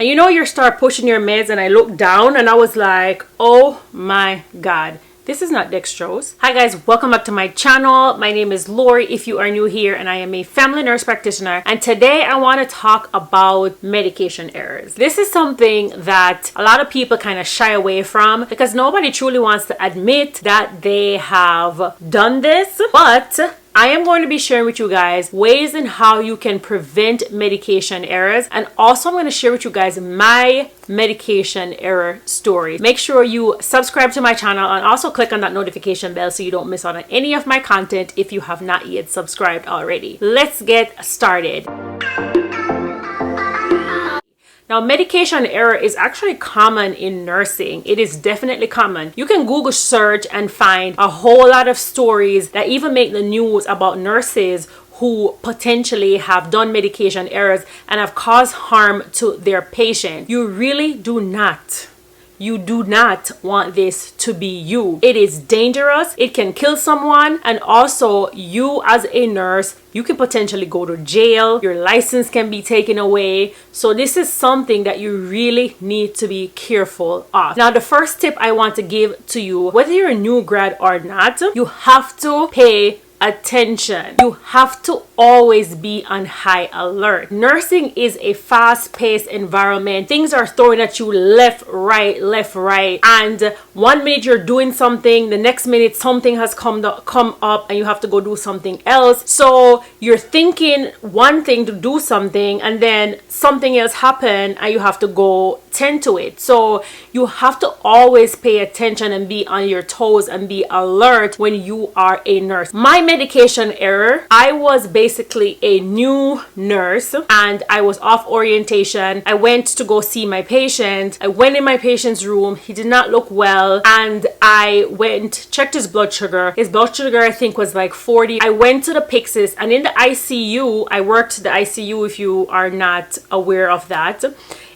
And you know, you start pushing your meds, and I looked down and I was like, oh my God. This is not dextrose. Hi guys, welcome back to my channel. My name is Lori if you are new here, and I am a family nurse practitioner. And today I want to talk about medication errors. This is something that a lot of people kind of shy away from because nobody truly wants to admit that they have done this. But I am going to be sharing with you guys ways in how you can prevent medication errors, and also I'm going to share with you guys my medication error story. Make sure you subscribe to my channel and also click on that notification bell so you don't miss out on any of my content if you have not yet subscribed already. Let's get started. Now, medication error is actually common in nursing. It is definitely common. You can Google search and find a whole lot of stories that even make the news about nurses who potentially have done medication errors and have caused harm to their patient. You really do not. You do not want this to be you. It is dangerous. It can kill someone. And also, you as a nurse, you can potentially go to jail. Your license can be taken away. So this is something that you really need to be careful of. Now, the first tip I want to give to you, whether you're a new grad or not, you have to pay attention. You have to always be on high alert. Nursing is a fast-paced environment. Things are thrown at you left, right, and 1 minute you're doing something, the next minute something has come up and you have to go do something else. So you're thinking one thing to do something, and then something else happen and you have to go tend to it. So you have to always pay attention and be on your toes and be alert when you are a nurse. My medication error, I was basically a new nurse and I was off orientation. I went to go see my patient. I went in my patient's room. He did not look well, and I went checked his blood sugar. His blood sugar I think was like 40. I went to the Pyxis, and in the ICU, I worked the ICU if you are not aware of that.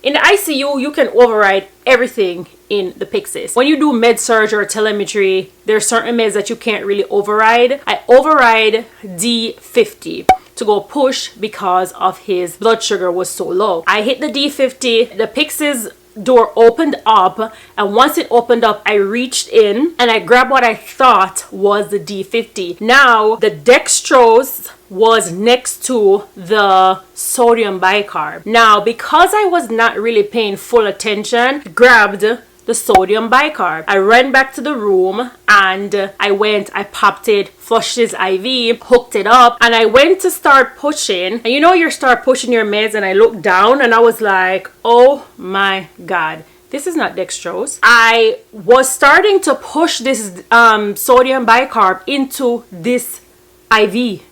In the ICU, you can override everything in the Pyxis. When you do med surg or telemetry, there are certain meds that you can't really override. I override D50 to go push because of his blood sugar was so low. I hit the D50, the Pyxis door opened up, and once it opened up, I reached in and I grabbed what I thought was the D50. Now, the dextrose was next to the sodium bicarb. Now, because I was not really paying full attention, grabbed the sodium bicarb. I ran back to the room and I popped it, flushed his IV, hooked it up, and I went to start pushing. And you know, you start pushing your meds, and I looked down and I was like, oh my God. This is not dextrose. I was starting to push this sodium bicarb into this IV.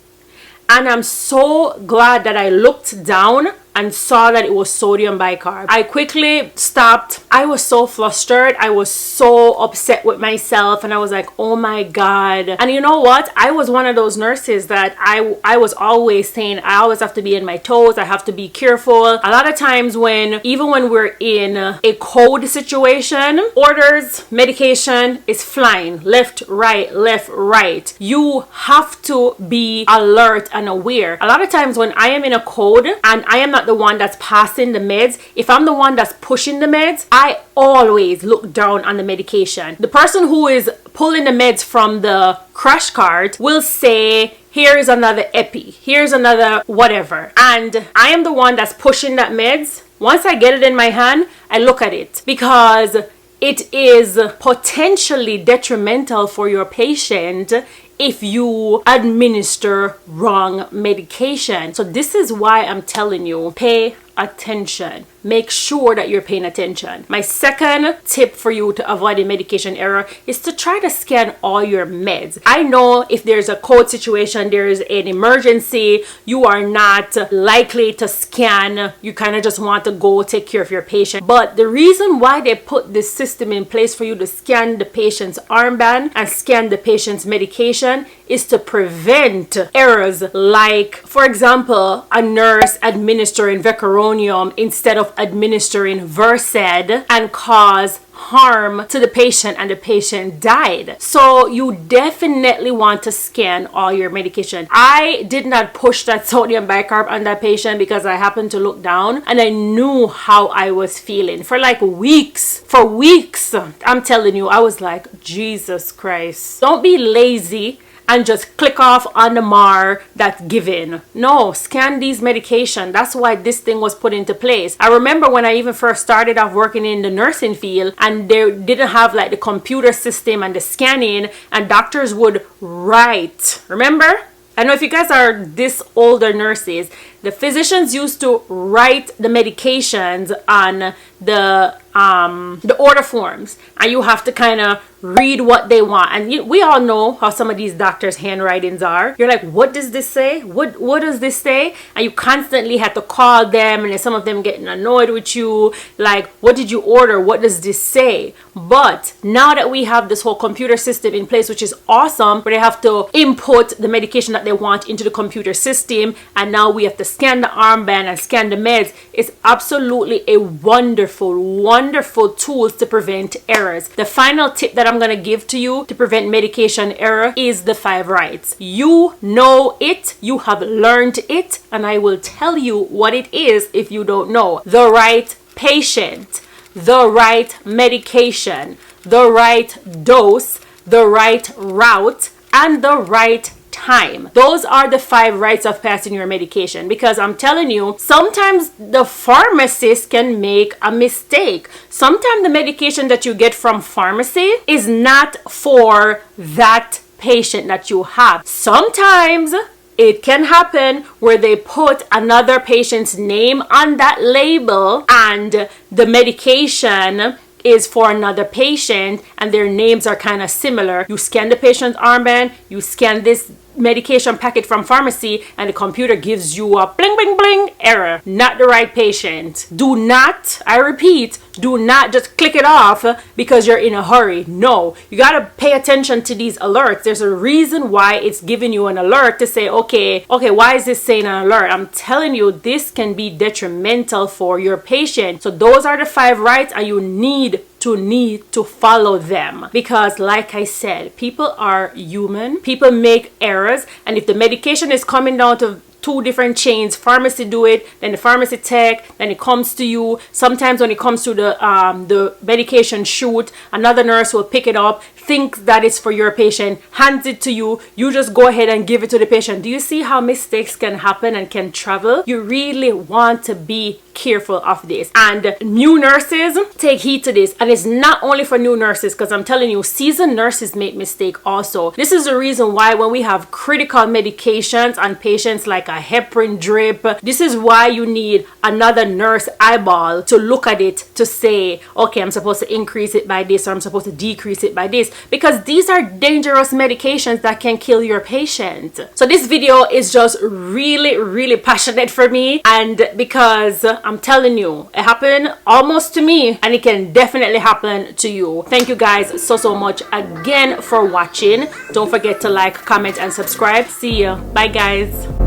And I'm so glad that I looked down and saw that it was sodium bicarb. I quickly stopped. I was so flustered. I was so upset with myself, and I was like, oh my God. And you know what? I was one of those nurses that I was always saying I always have to be in my toes. I have to be careful. A lot of times even when we're in a code situation, orders, medication is flying left, right. You have to be alert and aware. A lot of times when I am in a code and I am not the one that's passing the meds, if I'm the one that's pushing the meds, I always look down on the medication. The person who is pulling the meds from the crash cart will say, here's another epi, here's another whatever, and I am the one that's pushing that meds. Once I get it in my hand, I look at it because it is potentially detrimental for your patient if you administer wrong medication. So this is why I'm telling you, pay attention. Make sure that you're paying attention. My second tip for you to avoid a medication error is to try to scan all your meds. I know if there's a code situation, there's an emergency, you are not likely to scan. You kind of just want to go take care of your patient. But the reason why they put this system in place for you to scan the patient's armband and scan the patient's medication is to prevent errors like, for example, a nurse administering vecuronium instead of administering Versed and cause harm to the patient and the patient died. So you definitely want to scan all your medication. I did not push that sodium bicarb on that patient because I happened to look down and I knew how I was feeling for like weeks. For weeks, I'm telling you, I was like, Jesus Christ. Don't be lazy and just click off on the MAR that's given. No, scan these medication. That's why this thing was put into place. I remember when I even first started off working in the nursing field and they didn't have like the computer system and the scanning, and doctors would write. Remember? I don't know if you guys are this older nurses. The physicians used to write the medications on the order forms, and you have to kind of read what they want. And we all know how some of these doctors' handwritings are. You're like, what does this say? What does this say? And you constantly have to call them, and then some of them getting annoyed with you, like, what did you order? What does this say? But now that we have this whole computer system in place, which is awesome, where they have to input the medication that they want into the computer system, and now we have to scan the armband and scan the meds. It's absolutely a wonderful tool to prevent errors. The final tip that I'm going to give to you to prevent medication error is the 5 rights. You know it, you have learned it, and I will tell you what it is if you don't know. The right patient, the right medication, the right dose, the right route, and the right time. Those are the 5 rights of passing your medication, because I'm telling you, sometimes the pharmacist can make a mistake. Sometimes the medication that you get from pharmacy is not for that patient that you have. Sometimes it can happen where they put another patient's name on that label and the medication is for another patient and their names are kind of similar. You scan the patient's armband, you scan this medication packet from pharmacy, and the computer gives you a bling bling bling error. Not the right patient. Do not, I repeat, do not just click it off because you're in a hurry. No, you got to pay attention to these alerts. There's a reason why it's giving you an alert to say, okay, why is this saying an alert? I'm telling you, this can be detrimental for your patient. So those are the 5 rights, and you need to follow them, because like I said, people are human. People make errors, and if the medication is coming down to 2 different chains, pharmacy do it, then the pharmacy tech, then it comes to you. Sometimes when it comes to the medication chute, another nurse will pick it up, thinks that it's for your patient, hands it to you, you just go ahead and give it to the patient. Do you see how mistakes can happen and can travel? You really want to be careful of this. And new nurses, take heed to this. And it's not only for new nurses, because I'm telling you, seasoned nurses make mistake also. This is the reason why when we have critical medications on patients like a heparin drip, this is why you need another nurse eyeball to look at it to say, okay, I'm supposed to increase it by this, or I'm supposed to decrease it by this, because these are dangerous medications that can kill your patient. So this video is just really passionate for me, and because I'm telling you, it happened almost to me, and it can definitely happen to you. Thank you guys so much again for watching. Don't forget to like, comment, and subscribe. See ya. Bye guys.